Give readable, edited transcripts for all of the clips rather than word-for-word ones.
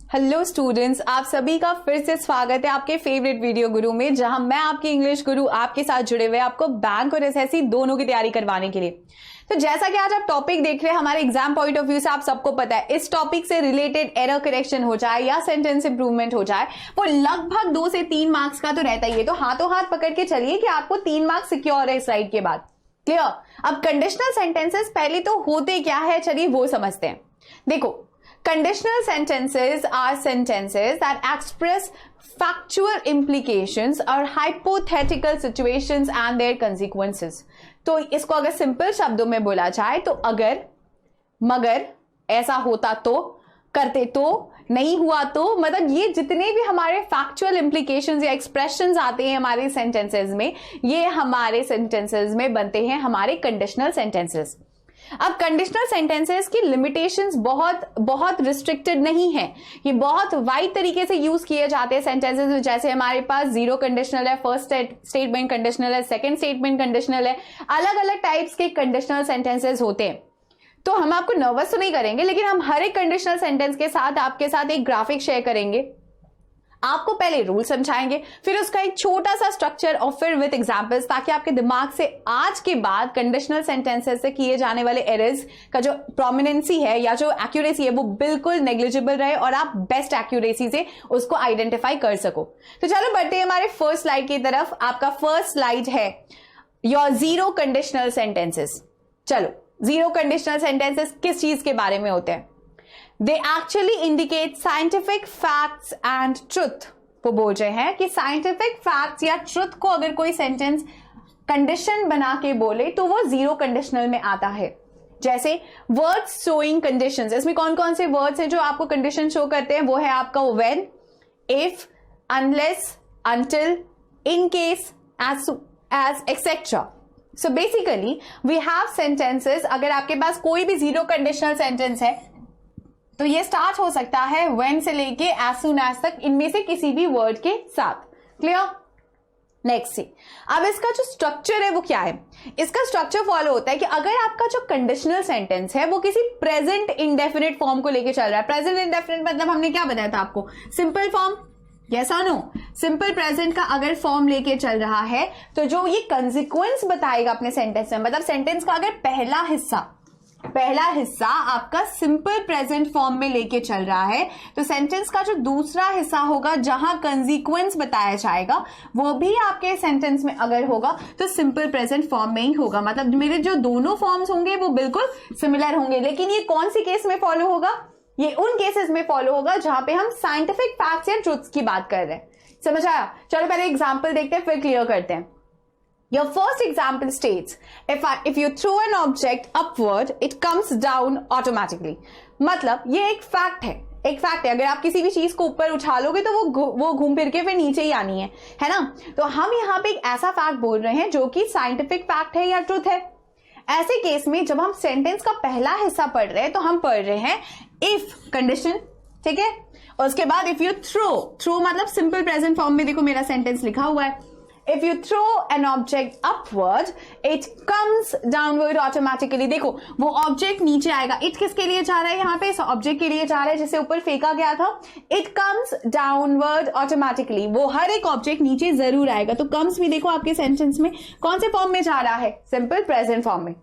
Hello students, आप सभी का फिर से स्वागत है आपके फेवरेट वीडियो गुरु में, जहां मैं आपकी इंग्लिश गुरु आपके साथ जुड़े हुए आपको बैंक और एसएससी दोनों की तैयारी करवाने के लिए। तो जैसा कि आज आप टॉपिक देख रहे हैं, हमारे एग्जाम पॉइंट ऑफ व्यू से आप सबको पता है इस टॉपिक से रिलेटेड एरर करेक्शन हो जाए या सेंटेंस इंप्रूवमेंट हो जाए, वो लगभग 2 से 3 मार्क्स का तो रहता ही है। तो हाथों हाथ पकड़ के चलिए कि आपको 3 मार्क्स सिक्योर है इस राइट के बाद। क्लियर? अब कंडीशनल सेंटेंसेस पहले तो होते क्या है, चलिए वो समझते हैं। देखो, conditional sentences are sentences that express factual implications or hypothetical situations and their consequences। तो इसको अगर सिंपल शब्दों में बोला जाए तो अगर, मगर, ऐसा होता तो, करते तो, नहीं हुआ तो, मतलब ये जितने भी हमारे फैक्चुअल इंप्लीकेशंस या एक्सप्रेशंस आते हैं हमारे सेंटेंसेस में, ये हमारे सेंटेंसेस में बनते हैं हमारे कंडीशनल सेंटेंसेस। अब कंडीशनल सेंटेंसेस की लिमिटेशंस बहुत रिस्ट्रिक्टेड नहीं है, ये बहुत वाइड तरीके से यूज किए जाते हैं सेंटेंसेस में। जैसे हमारे पास जीरो कंडीशनल है, फर्स्ट स्टेटमेंट कंडीशनल है, सेकंड स्टेटमेंट कंडीशनल है, अलग अलग टाइप्स के कंडीशनल सेंटेंसेस होते हैं। तो हम आपको नर्वस तो नहीं करेंगे, लेकिन हम हर एक कंडीशनल सेंटेंस के साथ आपके साथ एक ग्राफिक शेयर करेंगे। आपको पहले रूल समझाएंगे, फिर उसका एक छोटा सा स्ट्रक्चर और फिर विद एग्जांपल्स, ताकि आपके दिमाग से आज के बाद कंडीशनल सेंटेंसेस से किए जाने वाले एरर्स का जो प्रोमिनेंसी है या जो एक्यूरेसी है वो बिल्कुल नेग्लिजिबल रहे और आप बेस्ट एक्यूरेसी से उसको आइडेंटिफाई कर सको। तो चलो बढ़ते हैं हमारे फर्स्ट स्लाइड की तरफ। आपका फर्स्ट स्लाइड है योर जीरो कंडीशनल सेंटेंसेस। चलो, जीरो कंडीशनल सेंटेंसेस किस चीज के बारे में होते हैं? They actually indicate scientific facts and truth। वो बोल रहे हैं कि scientific facts या truth को अगर कोई सेंटेंस कंडीशन बना के बोले तो वो जीरो कंडीशनल में आता है। जैसे वर्ड्स शोइंग कंडीशंस, इसमें कौन कौन से वर्ड्स हैं जो आपको कंडीशन शो करते हैं? वो है आपका when, if, unless, until, in case, as etc। So basically we have sentences, अगर आपके पास कोई भी जीरो कंडीशनल सेंटेंस है तो ये स्टार्ट हो सकता है when से लेके as soon as तक, इनमें से किसी भी वर्ड के साथ। क्लियर? नेक्स्ट सी, अब इसका जो स्ट्रक्चर है वो क्या है? इसका स्ट्रक्चर फॉलो होता है कि अगर आपका जो कंडीशनल सेंटेंस है वो किसी प्रेजेंट इंडेफिनिट फॉर्म को लेके चल रहा है। प्रेजेंट इंडेफिनिट मतलब हमने क्या बताया था आपको? Simple form. यस और नो? सिंपल प्रेजेंट का अगर फॉर्म लेके चल रहा है तो जो ये कंसिक्वेंस बताएगा अपने सेंटेंस में, मतलब सेंटेंस का अगर पहला हिस्सा आपका सिंपल प्रेजेंट फॉर्म में लेके चल रहा है तो सेंटेंस का जो दूसरा हिस्सा होगा जहां कंसीक्वेंस बताया जाएगा वो भी आपके सेंटेंस में अगर होगा तो सिंपल प्रेजेंट फॉर्म में ही होगा। मतलब मेरे जो दोनों फॉर्म्स होंगे वो बिल्कुल सिमिलर होंगे। लेकिन ये कौन सी केस में फॉलो होगा? ये उन केसेस में फॉलो होगा जहां पे हम साइंटिफिक फैक्ट्स या ट्रुथ्स की बात कर रहे हैं। समझ आया? चलो पहले एग्जाम्पल देखते हैं फिर क्लियर करते हैं। Your first example states, if you throw an object upward, it comes down automatically। मतलब ये एक फैक्ट है, अगर आप किसी भी चीज को ऊपर उछालोगे तो वो घूम फिर के फिर नीचे ही आनी है ना? तो हम यहाँ पे एक ऐसा फैक्ट बोल रहे हैं जो कि साइंटिफिक फैक्ट है या ट्रूथ है। ऐसे केस में जब हम सेंटेंस का पहला हिस्सा पढ़ रहे हैं तो हम पढ़ रहे हैं इफ कंडीशन, ठीक है? और उसके बाद इफ यू थ्रो मतलब सिंपल प्रेजेंट फॉर्म में देखो मेरा सेंटेंस लिखा हुआ है, If you throw an object upward, it comes downward automatically। देखो वो ऑब्जेक्ट नीचे आएगा। इट किसके लिए जा रहा है? यहाँ पे इस ऑब्जेक्ट के लिए जा रहा है जिसे ऊपर फेंका गया था। It comes downward automatically। वो हर एक ऑब्जेक्ट नीचे जरूर आएगा। तो comes भी देखो आपके सेंटेंस में कौन से फॉर्म में जा रहा है? सिंपल प्रेजेंट फॉर्म में।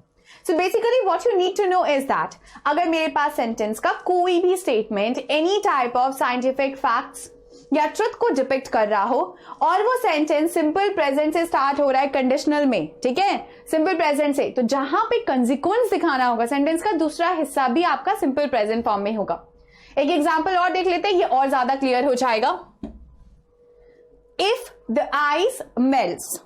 So basically what you need to know is that अगर मेरे पास सेंटेंस का कोई भी statement any type of scientific facts या ट्रुथ को डिपिक्ट कर रहा हो और वो सेंटेंस सिंपल प्रेजेंट से स्टार्ट हो रहा है कंडीशनल में, ठीक है? सिंपल प्रेजेंट से, तो जहां पे कंसिक्वेंस दिखाना होगा सेंटेंस का दूसरा हिस्सा भी आपका सिंपल प्रेजेंट फॉर्म में होगा। एक एग्जांपल और देख लेते हैं, ये और ज्यादा क्लियर हो जाएगा। इफ द आइस मेल्ट्स,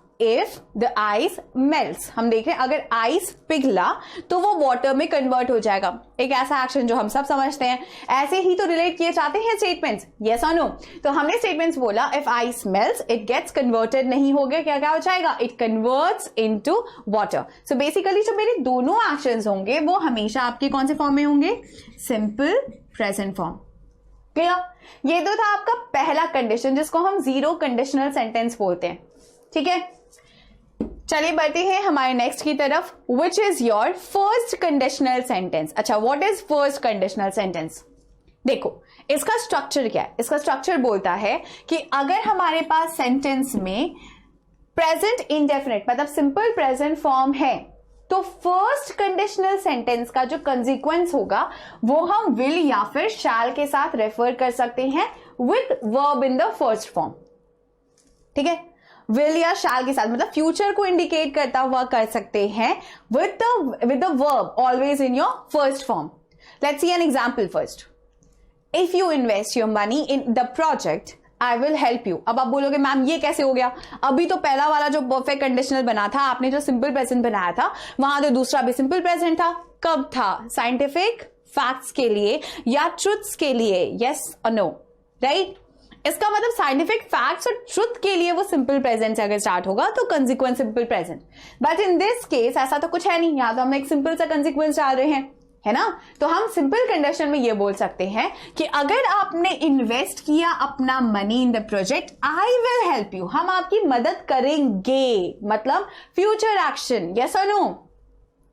हम देख रहे हैं अगर आइस पिघला तो वो वाटर में कन्वर्ट हो जाएगा। एक ऐसा एक्शन जो हम सब समझते हैं। ऐसे ही तो रिलेट किए जाते हैं स्टेटमेंट्स। यस और नो? तो हमने स्टेटमेंट्स बोला if ice melts it gets converted, नहीं हो गया, क्या हो जाएगा? It converts into water. So basically जो मेरे दोनों एक्शंस होंगे वो हमेशा आपके कौन से फॉर्म में होंगे? Simple present form. क्लियर? ये तो था आपका पहला कंडीशन जिसको हम जीरो कंडीशनल सेंटेंस बोलते हैं, ठीक है? चलिए बढ़ते हैं हमारे नेक्स्ट की तरफ, which is your first conditional sentence. अच्छा, what is first conditional sentence? देखो इसका स्ट्रक्चर क्या है, इसका स्ट्रक्चर बोलता है कि अगर हमारे पास सेंटेंस में प्रेजेंट इंडेफिनिट मतलब सिंपल प्रेजेंट फॉर्म है तो फर्स्ट कंडीशनल सेंटेंस का जो कंसीक्वेंस होगा वो हम विल या फिर शैल के साथ रेफर कर सकते हैं with verb in the first form. ठीक है, विल या शैल के साथ मतलब फ्यूचर को इंडिकेट करता हुआ कर सकते हैं with the verb always in your first form. Let's see an example first. If you invest your money in the project I will help you. अब आप बोलोगे मैम ये कैसे हो गया, अभी तो पहला वाला जो परफेक्ट कंडीशनल बना था, आपने जो सिंपल प्रेजेंट बनाया था वहां तो दूसरा भी सिंपल प्रेजेंट था। कब था, साइंटिफिक फैक्ट्स के लिए या ट्रुथ्स के लिए, यस और नो, राइट। इसका मतलब साइंटिफिक फैक्ट्स और ट्रुथ के लिए वो सिंपल प्रेजेंट से अगर स्टार्ट होगा तो consequence simple present. But in this case ऐसा तो कुछ है नहीं, यहां तो हम एक सिंपल सा कंसिक्वेंस डाल रहे हैं, है ना। तो हम सिंपल कंडीशन में ये बोल सकते हैं कि अगर आपने इन्वेस्ट किया अपना money in the project I will help you, हम आपकी मदद करेंगे, मतलब फ्यूचर एक्शन, यस और नो,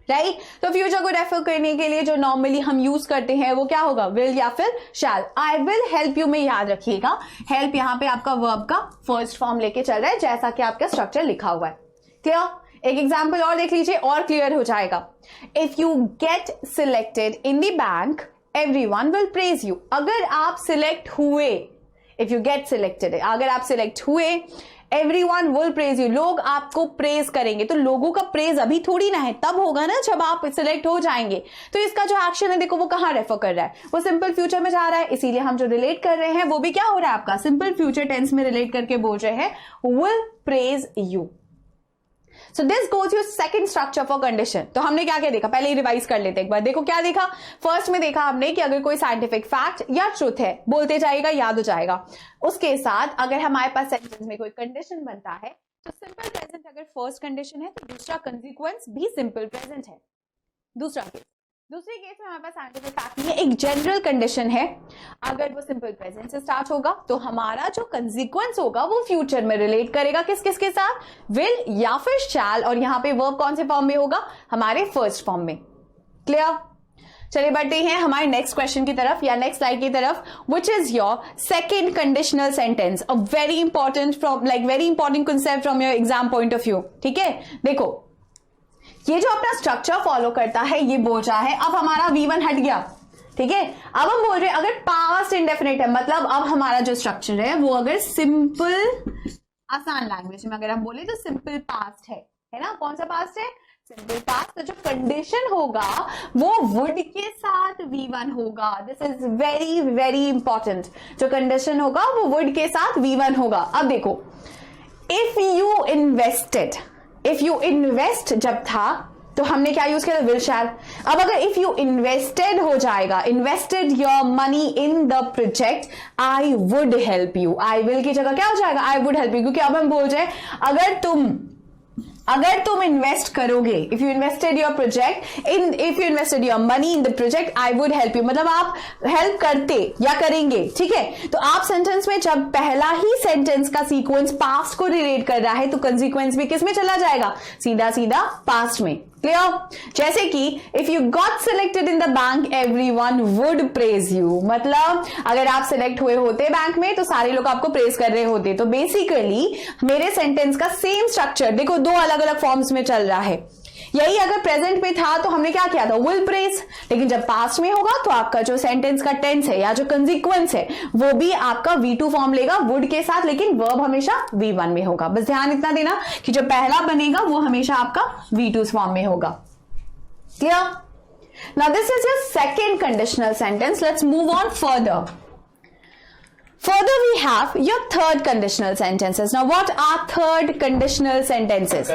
राइट। तो फ्यूचर को रेफर करने के लिए जो नॉर्मली हम यूज करते हैं वो क्या होगा, विल या फिर शैल। आई विल हेल्प यू में याद रखिएगा हेल्प यहां पे आपका वर्ब का फर्स्ट फॉर्म लेके चल रहा है जैसा कि आपका स्ट्रक्चर लिखा हुआ है। क्लियर। एक एग्जाम्पल और देख लीजिए और क्लियर हो जाएगा। If you get selected in the bank everyone will praise you. अगर आप सिलेक्ट हुए, इफ यू गेट सिलेक्टेड, अगर आप सिलेक्ट हुए, एवरीवन विल प्रेज यू, लोग आपको प्रेज करेंगे। तो लोगों का प्रेज अभी थोड़ी ना है, तब होगा ना जब आप सिलेक्ट हो जाएंगे। तो इसका जो एक्शन है देखो वो कहां रेफर कर रहा है, वो सिंपल फ्यूचर में जा रहा है, इसीलिए हम जो रिलेट कर रहे हैं वो भी क्या हो रहा है आपका सिंपल फ्यूचर टेंस में रिलेट करके बोल रहे हैं will praise you. So this goes your second structure for condition। तो हमने क्या क्या देखा, पहले ही रिवाइज कर लेते एक बार। देखो क्या देखा, फर्स्ट में देखा हमने कि अगर कोई साइंटिफिक फैक्ट या ट्रुथ है, बोलते जाएगा याद हो जाएगा। उसके साथ अगर हमारे पास सेंटेंस में कोई कंडीशन बनता है तो सिंपल प्रेजेंट अगर फर्स्ट कंडीशन है तो दूसरा कंसिक्वेंस भी सिंपल प्रेजेंट है। दूसरे केस में हमारे पास साइंटिफिक फैक्ट में एक जनरल कंडीशन है, अगर वो सिंपल प्रेजेंट से स्टार्ट होगा तो हमारा जो कंसिक्वेंस होगा वो फ्यूचर में रिलेट करेगा किस किस के साथ, विल या फिर शैल, और यहां पे वर्ब कौन से फॉर्म में होगा, हमारे फर्स्ट फॉर्म में। क्लियर। चलिए बढ़ते हैं हमारे नेक्स्ट क्वेश्चन की तरफ या नेक्स्ट स्लाइड की तरफ, which is your second conditional sentence, a very important very important concept from your exam point of view. ठीक है, देखो ये जो अपना स्ट्रक्चर फॉलो करता है ये बोल रहा है, अब हमारा V1 हट गया, ठीक है। अब हम बोल रहे हैं अगर पास्ट इंडेफिनिट है, मतलब अब हमारा जो स्ट्रक्चर है वो अगर सिंपल, आसान लैंग्वेज में अगर हम बोले तो सिंपल पास्ट है ना। कौन सा पास्ट है, सिंपल पास्ट। तो जो कंडीशन होगा वो वुड के साथ V1 होगा। This is very very important. जो कंडीशन होगा वो वुड के साथ V1 होगा। अब देखो if you invested, if you invest जब था तो हमने क्या यूज किया, विल शैल। अब अगर इफ यू इन्वेस्टेड हो जाएगा, invested your money in the project I would help you, I will की जगह क्या हो जाएगा, आई वुड हेल्प यू। क्योंकि अब हम बोल रहे हैं अगर तुम इन्वेस्ट करोगे, if you invested your project in, if you invested your money in the project I would help you, मतलब आप हेल्प करते या करेंगे। ठीक है, तो आप सेंटेंस में जब पहला ही सेंटेंस का सीक्वेंस पास्ट को रिलेट कर रहा है तो कंसीक्वेंस भी किस में चला जाएगा, सीधा सीधा पास्ट में। क्लियर। जैसे कि if you got selected in the bank everyone would praise you, मतलब अगर आप सिलेक्ट हुए होते बैंक में तो सारे लोग आपको प्रेज कर रहे होते। तो बेसिकली मेरे सेंटेंस का सेम स्ट्रक्चर देखो दो अलग अलग फॉर्म्स में चल रहा है। यही अगर प्रेजेंट में था तो हमने क्या किया था, विल प्रेज, लेकिन जब पास्ट में होगा तो आपका जो सेंटेंस का टेंस है या जो कंसीक्वेंस है वो भी आपका V2 फॉर्म लेगा वुड के साथ, लेकिन वर्ब हमेशा V1 में होगा। बस ध्यान इतना देना कि जो पहला बनेगा वो हमेशा आपका V2 फॉर्म में होगा। Clear. Now this is your second conditional sentence. Let's move on further. Further we have your third conditional sentences. Now what are third conditional sentences?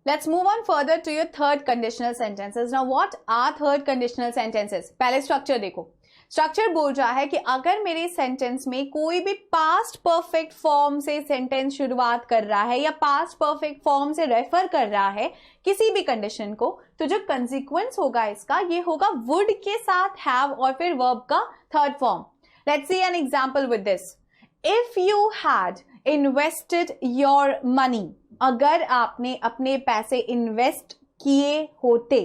Let's move on further to your third conditional sentences. Now what are third conditional sentences? पहले structure देखो। Structure बोल रहा है कि अगर मेरे sentence में कोई भी पास्ट परफेक्ट फॉर्म से सेंटेंस शुरुआत कर रहा है या पास्ट परफेक्ट फॉर्म से रेफर कर रहा है किसी भी कंडीशन को, तो जो कंसिक्वेंस होगा इसका ये होगा वुड के साथ हैव और फिर वर्ब का third form. Let's see an example with this. If you had invested your money, अगर आपने अपने पैसे इन्वेस्ट किए होते,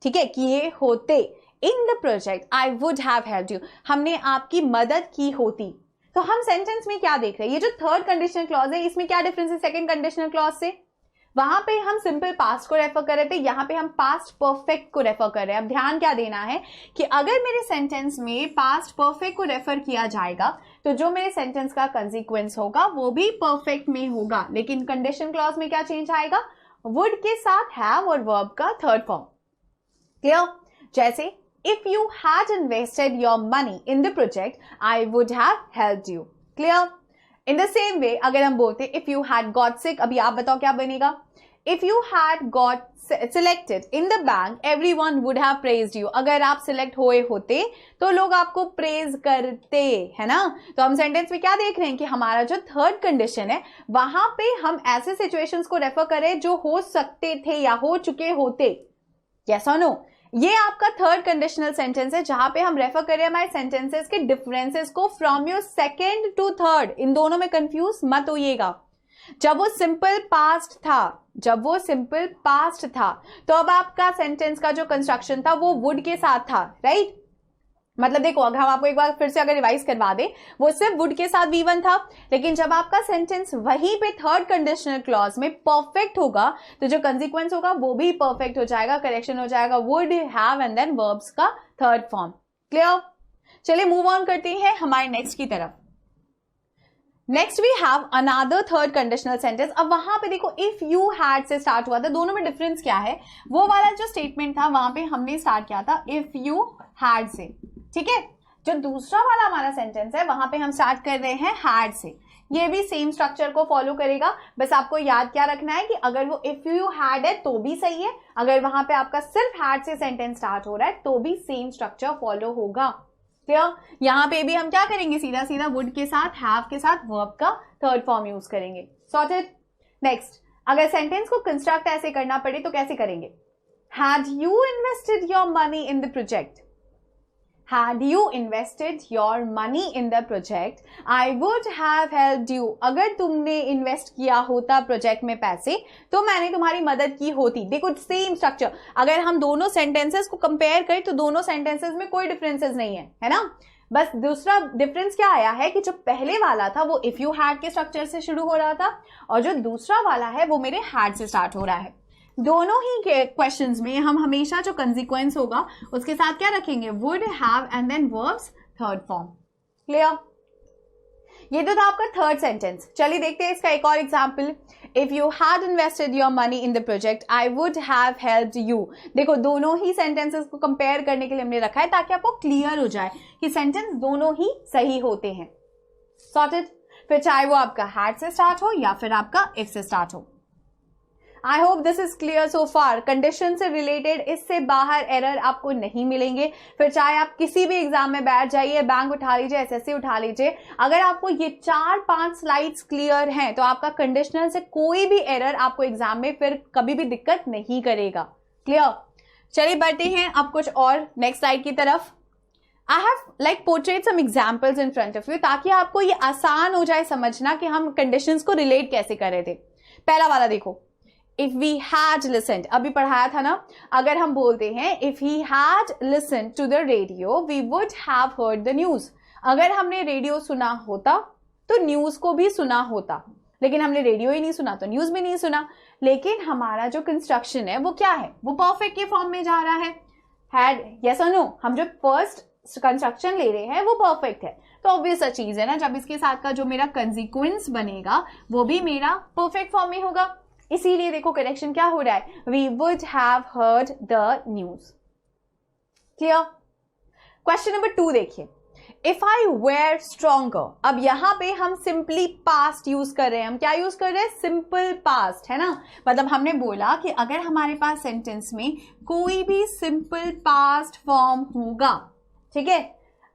ठीक है, किए होते इन the project, I would have helped you, हमने आपकी मदद की होती। तो हम सेंटेंस में क्या देख रहे हैं, ये जो थर्ड कंडीशनल क्लॉज है इसमें क्या डिफरेंस है सेकंड कंडीशनल क्लॉज से? वहां पे हम सिंपल पास्ट को रेफर कर रहे थे, यहां पे हम पास्ट परफेक्ट को रेफर कर रहे हैं। अब ध्यान क्या देना है कि अगर मेरे सेंटेंस में पास्ट परफेक्ट को रेफर किया जाएगा तो जो मेरे सेंटेंस का कंसीक्वेंस होगा वो भी परफेक्ट में होगा, लेकिन कंडीशन क्लॉज में क्या चेंज आएगा, वुड के साथ हैव और वर्ब का थर्ड फॉर्म। क्लियर? जैसे if you had invested your money in the project I would have helped you. Clear? In the same way अगर हम बोलते if you had got sick, अभी आप बताओ क्या बनेगा, if you had got selected in the bank everyone would have praised you, अगर आप सिलेक्ट हुए होते तो लोग आपको प्रेज करते, है ना? तो हम सेंटेंस में क्या देख रहे हैं कि हमारा जो थर्ड कंडीशन है वहां पे हम ऐसे सिचुएशंस को रेफर करें जो हो सकते थे या हो चुके होते। यस और नो? ये आपका थर्ड कंडीशनल सेंटेंस है जहां पे हम रेफर करें हमारे सेंटेंसेस के डिफरेंसेस को from your second to third. इन दोनों में कंफ्यूज मत होइएगा। जब वो सिंपल पास्ट था तो अब आपका सेंटेंस का जो कंस्ट्रक्शन था वो वुड के साथ था, राइट? मतलब देखो अगर हम आपको एक बार फिर से अगर रिवाइज करवा दे, वो सिर्फ वुड के साथ V1 था, लेकिन जब आपका सेंटेंस वहीं पे थर्ड कंडीशनल क्लॉज में परफेक्ट होगा तो जो कंसीक्वेंस होगा वो भी परफेक्ट हो जाएगा, करेक्शन हो जाएगा, would have and then verbs का थर्ड फॉर्म। क्लियर? चलिए मूव ऑन करते हैं हमारे नेक्स्ट की तरफ। Next we have another third conditional sentence. अब वहां पे देखो इफ यू हैड से स्टार्ट हुआ था, दोनों में डिफरेंस क्या है, वो वाला जो स्टेटमेंट था वहां पे हमने स्टार्ट किया था इफ यू हैड से, ठीक है? जो दूसरा वाला हमारा सेंटेंस है वहां पे हम स्टार्ट कर रहे हैं हैड से। ये भी सेम स्ट्रक्चर को फॉलो करेगा, बस आपको याद क्या रखना है कि अगर वो इफ यू हैड है तो भी सही है, अगर वहां पे आपका सिर्फ हैड से सेंटेंस स्टार्ट हो रहा है तो भी सेम स्ट्रक्चर फॉलो होगा। क्लियर? यहां पे भी हम क्या करेंगे, सीधा सीधा वुड के साथ हैव के साथ वर्ब का थर्ड फॉर्म यूज करेंगे। सॉर्टेड? नेक्स्ट, अगर सेंटेंस को कंस्ट्रक्ट ऐसे करना पड़े तो कैसे करेंगे? Had you invested your money in the project, Had you invested your money in the project, I would have helped you. अगर तुमने इन्वेस्ट किया होता प्रोजेक्ट में पैसे तो मैंने तुम्हारी मदद की होती। देखो सेम स्ट्रक्चर, अगर हम दोनों सेंटेंसेस को कंपेयर करें तो दोनों सेंटेंसेस में कोई डिफरेंसेस नहीं है ना? बस दूसरा डिफरेंस क्या आया है कि जो पहले वाला था वो इफ यू हैड के स्ट्रक्चर से शुरू हो रहा था और जो दूसरा वाला है वो मेरे हैड से स्टार्ट हो रहा है। दोनों ही क्वेश्चंस में हम हमेशा जो कंसीक्वेंस होगा उसके साथ क्या रखेंगे, would have and then verbs third form. Clear? ये तो था आपका थर्ड सेंटेंस। चलिए देखते हैं इसका एक और example. If you had invested your money in the project I would have helped you. देखो दोनों ही सेंटेंसेस को कंपेयर करने के लिए हमने रखा है ताकि आपको क्लियर हो जाए कि सेंटेंस दोनों ही सही होते हैं। सॉर्टेड? फिर चाहे वो आपका हैड से स्टार्ट हो या फिर आपका इफ से स्टार्ट हो। आई hope this is clear so far. Condition से रिलेटेड इससे बाहर एरर आपको नहीं मिलेंगे। फिर चाहे आप किसी भी एग्जाम में बैठ जाइए, बैंक उठा लीजिए, एसएससी उठा लीजिए, अगर आपको ये 4-5 स्लाइड्स क्लियर हैं तो आपका कंडीशनल से कोई भी एरर आपको एग्जाम में फिर कभी भी दिक्कत नहीं करेगा। क्लियर? चलिए बढ़ते हैं अब कुछ और नेक्स्ट स्लाइड की तरफ। I have portrayed some examples in front of you ताकि आपको ये आसान हो जाए समझना कि हम कंडीशंस को रिलेट कैसे कर रहे थे। पहला वाला देखो, if we had listened, अभी पढ़ाया था ना, अगर हम बोलते हैं if he had listened to the radio we would have heard the news, अगर हमने रेडियो सुना होता तो न्यूज को भी सुना होता, लेकिन हमने रेडियो ही नहीं सुना तो न्यूज भी नहीं सुना। लेकिन हमारा जो कंस्ट्रक्शन है वो क्या है, वो परफेक्ट के फॉर्म में जा रहा है। had, yes or no? हम जो फर्स्ट कंस्ट्रक्शन ले रहे हैं वो परफेक्ट है तो ऑब्वियस चीज है ना, जब इसके साथ का जो मेरा कंसीक्वेंस बनेगा वो भी मेरा परफेक्ट फॉर्म में होगा। इसीलिए देखो करेक्शन क्या हो रहा है, we would have heard the news. Clear? Question number 2 देखिए, इफ आई वेयर स्ट्रॉन्गर। अब यहां पे हम सिंपली पास्ट यूज कर रहे हैं। हम क्या यूज कर रहे हैं, सिंपल पास्ट, है ना? मतलब हमने बोला कि अगर हमारे पास सेंटेंस में कोई भी सिंपल पास्ट फॉर्म होगा, ठीक है,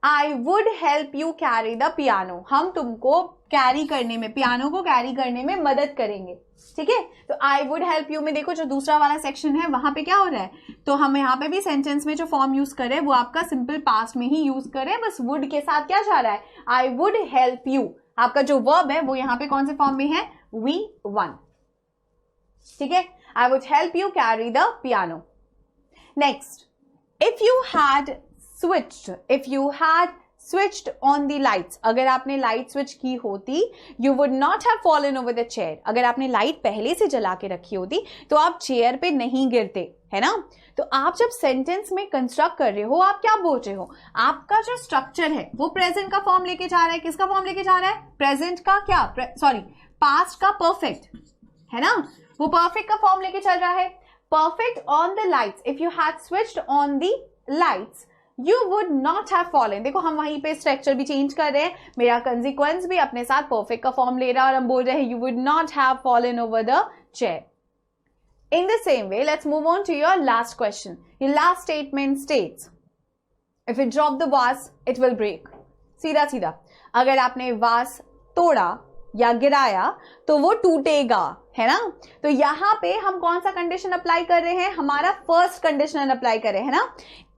I would help you carry the piano, हम तुमको कैरी करने में, पियानो को कैरी करने में मदद करेंगे। ठीक है, तो आई वुड हेल्प यू में देखो जो दूसरा वाला सेक्शन है वहां पे क्या हो रहा है, तो हम यहाँ पे भी सेंटेंस में जो फॉर्म यूज कर रहे हैं वो आपका सिंपल पास्ट में ही यूज कर रहे हैं, बस वुड के साथ क्या जा रहा है, आई वुड हेल्प यू। आपका जो वर्ब है वो यहाँ पे कौन से फॉर्म में है, V1। ठीक है, I would help you carry the piano. Next, if you had switched on the lights, अगर आपने लाइट स्विच की होती, you would not have fallen over the chair. अगर आपने लाइट पहले से जला के रखी होती तो आप चेयर पे नहीं गिरते, है ना. तो आप जब सेंटेंस में कंस्ट्रक्ट कर रहे हो, आप क्या बोल रहे हो, आपका जो स्ट्रक्चर है वो प्रेजेंट का फॉर्म लेके जा रहा है. किसका फॉर्म लेके जा रहा है, प्रेजेंट का क्या, पास्ट का परफेक्ट, है ना, वो परफेक्ट का फॉर्म लेके चल रहा है. Perfect on the lights, if you had switched on the lights you would not have fallen. देखो हम वहीं पे स्ट्रक्चर भी चेंज कर रहे हैं, मेरा कंसिक्वेंस भी अपने साथ परफेक्ट का फॉर्म ले रहा है और हम बोल रहे हैं you would not have fallen over the chair. In the same way, let's move on to your last question. Your last statement states, if you drop the vase, it will break. सीधा सीधा, अगर आपने वास तोड़ा या गिराया तो वो टूटेगा, है ना. तो यहां पे हम कौन सा कंडीशन अप्लाई कर रहे हैं, हमारा फर्स्ट कंडीशन अप्लाई कर रहे हैं ना.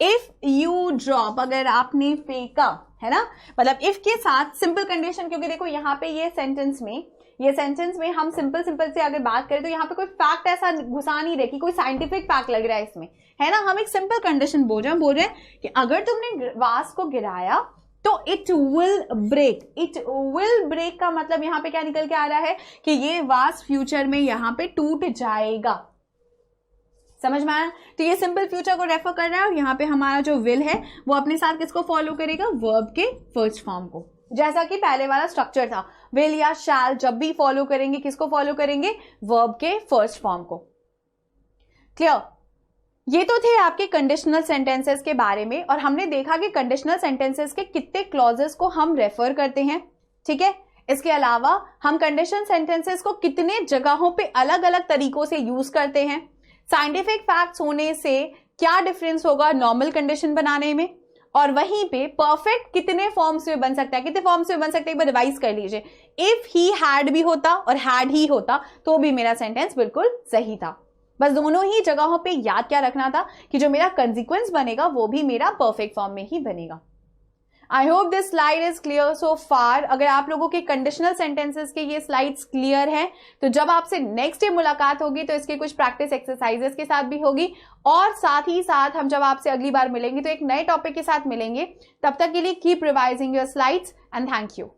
इफ यू ड्रॉप, अगर आपने फेंका, है ना, मतलब इफ के साथ सिंपल कंडीशन, क्योंकि देखो यहाँ पे ये सेंटेंस में हम सिंपल से अगर बात करें तो यहाँ पे कोई फैक्ट ऐसा घुसा नहीं रहे कि कोई साइंटिफिक फैक्ट लग रहा है इसमें, है ना. हम एक सिंपल कंडीशन बोल रहे हैं कि अगर तुमने वास को गिराया तो it will break. It will break का मतलब यहाँ पे क्या निकल के आ रहा है कि ये वास फ्यूचर में यहाँ पे टूट जाएगा. समझ में आया. तो ये सिंपल फ्यूचर को रेफर कर रहा है और यहाँ पे हमारा जो विल है वो अपने साथ किसको फॉलो करेगा, वर्ब के फर्स्ट फॉर्म को. जैसा कि पहले वाला स्ट्रक्चर था, विल या शैल जब भी फॉलो करेंगे किसको फॉलो करेंगे, वर्ब के फर्स्ट फॉर्म को. क्लियर. ये तो थे आपके कंडीशनल सेंटेंसेस के बारे में, और हमने देखा कि कंडीशनल सेंटेंसेस के कितने क्लॉजेस को हम रेफर करते हैं. ठीक है, इसके अलावा हम कंडीशनल सेंटेंसेस को कितने जगहों पे अलग अलग तरीकों से यूज करते हैं. साइंटिफिक फैक्ट्स होने से क्या डिफरेंस होगा नॉर्मल कंडीशन बनाने में, और वहीं पे परफेक्ट कितने फॉर्म्स में बन सकता है, कितने फॉर्म्स में बन सकता है, एक बार रिवाइज कर लीजिए. इफ ही हैड भी होता और हैड ही होता तो भी मेरा सेंटेंस बिल्कुल सही था. बस दोनों ही जगहों पे याद क्या रखना था कि जो मेरा कंसिक्वेंस बनेगा वो भी मेरा परफेक्ट फॉर्म में ही बनेगा. I hope this slide is clear so far. अगर आप लोगों के कंडीशनल सेंटेंसेस के ये स्लाइड्स क्लियर हैं तो जब आपसे नेक्स्ट डे मुलाकात होगी तो इसकी कुछ प्रैक्टिस एक्सरसाइजेस के साथ भी होगी, और साथ ही साथ हम जब आपसे अगली बार मिलेंगे तो एक नए टॉपिक के साथ मिलेंगे. तब तक के लिए keep revising your slides and thank you.